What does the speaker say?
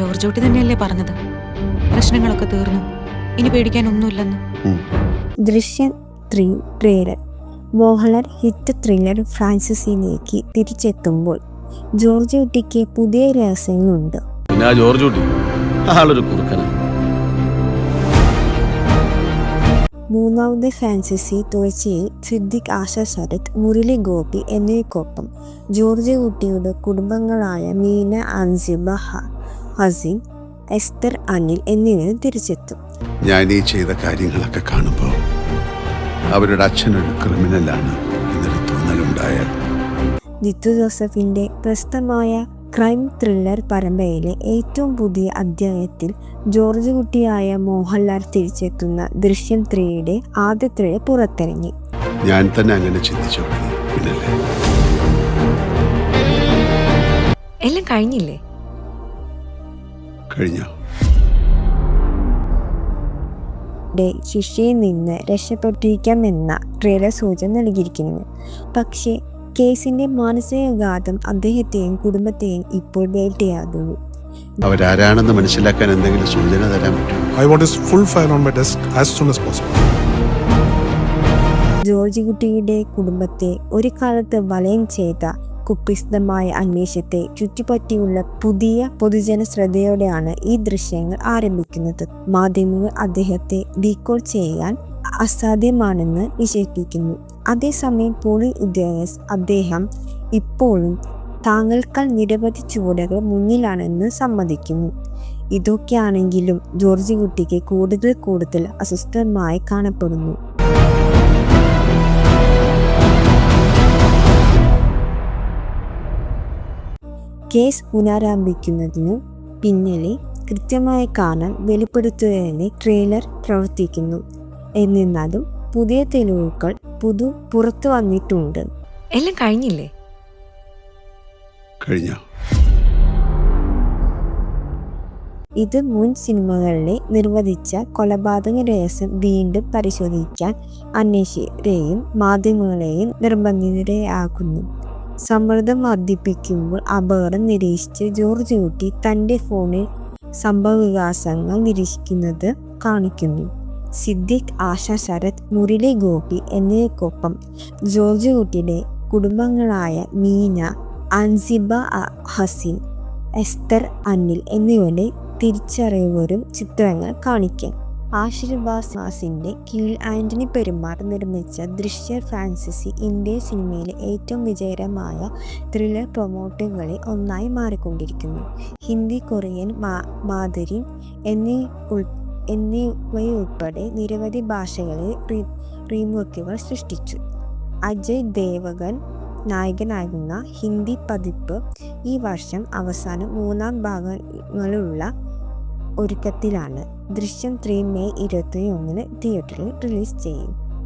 George കുട്ടി തന്നെയല്ലേ പറഞ്ഞത്, പ്രശ്നങ്ങളൊക്കെ തീർന്നു, ഇനി പേടിക്കാനൊന്നുമില്ലെന്ന്. Drishyam 3 trailer. Mohanlal hit thriller ഫ്രാൻസിസിലേക്ക് തിരിച്ചെത്തുമ്പോൾ ജോർജ് കുട്ടിക്ക് പുതിയ രഹസ്യങ്ങളുണ്ട്. മൂന്നാമത്തെ ഫാൻസി തുടർച്ചയിൽ സിദ്ദിഖ്, ആശ ശരത്, മുരളി ഗോപി എന്നിവർക്കൊപ്പം ജോർജ് കുട്ടിയുടെ കുടുംബങ്ങളായ മീന, അൻസിബ, ഹസീൻ, എസ്തർ, അനിൽ എന്നിവർ തിരിച്ചെത്തും. ഞാൻ ഈ ചെയ്ത കാര്യങ്ങളൊക്കെ കാണുമ്പോൾ അവരുടെ അച്ഛനൊരു ക്രിമിനലാണ് എന്നൊരു തോന്നലുണ്ടായാൽ. ജിത്തു ജോസഫിന്റെ പ്രശസ്തമായ ക്രൈം ത്രില്ലർ പരമ്പരയിലെ ഏറ്റവും പുതിയ അധ്യായത്തിൽ ജോർജ് കുട്ടിയായ മോഹൻലാൽ തിരിച്ചെത്തുന്ന ദൃശ്യം 3യുടെ ആദ്യ ട്രെയിലർ പുറത്തിറങ്ങി. ഞാൻ തന്നെ അങ്ങനെ ചിന്തിച്ചു തുടങ്ങി. പിന്നല്ലേ എല്ലാം കഴിഞ്ഞില്ലേ? കഴിഞ്ഞോ? ശിക്ഷയിൽ നിന്ന് രക്ഷപ്പെട്ടിരിക്കാമെന്ന ട്രെയിലർ സൂചന നൽകിയിരിക്കുന്നു. പക്ഷേ കേസിന്റെ മാനസികാഘാതം അദ്ദേഹത്തെയും കുടുംബത്തെയും ഇപ്പോൾ വേട്ടയാടുന്നു. അവരാരാണെന്ന് മനസ്സിലാക്കാൻ എന്തെങ്കിലും സൂചന തരാൻ പറ്റുമോ? I want his full file on my desk as soon as possible. George കുട്ടിയുടെ കുടുംബത്തെ ഒരു കാലത്ത് വലയം ചെയ്ത കുപ്രസിദ്ധമായ അന്വേഷണത്തെ ചുറ്റിപ്പറ്റിയുള്ള പുതിയ പൊതുജന ശ്രദ്ധയോടെയാണ് ഈ ദൃശ്യങ്ങൾ ആരംഭിക്കുന്നത്. മാധ്യമങ്ങൾ അദ്ദേഹത്തെ ഡീകോഡ് ചെയ്യാൻ അസാധ്യമാണെന്ന് വിശേഷിപ്പിക്കുന്നു. അതേസമയം പോലീസ് ഉദ്യോഗസ്ഥർ അദ്ദേഹം ഇപ്പോഴും താങ്കളേക്കാൾ നിരവധി ചുവടുകൾ മുന്നിലാണെന്ന് സമ്മതിക്കുന്നു. ഇതൊക്കെയാണെങ്കിലും ജോർജ് കുട്ടിക്ക് കൂടുതൽ അസ്വസ്ഥമായി കാണപ്പെടുന്നു. കേസ് പുനരാരംഭിക്കുന്നതിനു പിന്നിലെ കൃത്യമായ കാരണം വെളിപ്പെടുത്തുന്നതിന് ട്രെയിലർ പ്രവർത്തിക്കുന്നു. എന്നിരുന്നാലും പുതിയ തെളിവുകൾ പുറത്തു വന്നിട്ടുണ്ട്. എല്ലാം കഴിഞ്ഞില്ലേ? കഴിഞ്ഞോ? ഇത് മുൻ സിനിമകളിലെ നിർവചിച്ച കൊലപാതക രഹസ്യം വീണ്ടും പരിശോധിക്കാൻ അന്വേഷകരെയും മാധ്യമങ്ങളെയും നിർബന്ധിതരാക്കുന്നു. സമ്മർദ്ദം വർദ്ധിപ്പിക്കുമ്പോൾ അപകടം നിരീക്ഷിച്ച് ജോർജ് കുട്ടി തൻ്റെ ഫോണിൽ സംഭവവികാസങ്ങൾ നിരീക്ഷിക്കുന്നത് കാണിക്കുന്നു. സിദ്ദിഖ്, ആശ ശരത്, മുരളി ഗോപി എന്നിവർക്കൊപ്പം ജോർജ് കുട്ടിയുടെ കുടുംബങ്ങളായ മീന, അൻസിബ, ഹസീൻ, എസ്തർ, അനിൽ എന്നിവരുടെ തിരിച്ചറിവരും ചിത്രങ്ങൾ കാണിക്കാം. ആശീർവാസിന്റെ കീഴിൽ ആന്റണി പെരുമാർ നിർമ്മിച്ച ദൃശ്യം ഫ്രാൻസിസി ഇന്ത്യൻ സിനിമയിലെ ഏറ്റവും വിജയകരമായ ത്രില്ലർ പ്രൊമോട്ടുകളിൽ ഒന്നായി മാറിക്കൊണ്ടിരിക്കുന്നു. ഹിന്ദി, കൊറിയൻ, മാതരിൻ എന്നിവയുൾപ്പെടെ നിരവധി ഭാഷകളിൽ റീമേക്കുകൾ സൃഷ്ടിച്ചു. അജയ് ദേവഗൻ നായകനാകുന്ന ഹിന്ദി പതിപ്പ് ഈ വർഷം അവസാനം 3 ഭാഗങ്ങളുള്ള ഒരുക്കത്തിലാണ്. ദൃശ്യം 3 മെയ് 21 തിയേറ്ററിൽ റിലീസ് ചെയ്യും.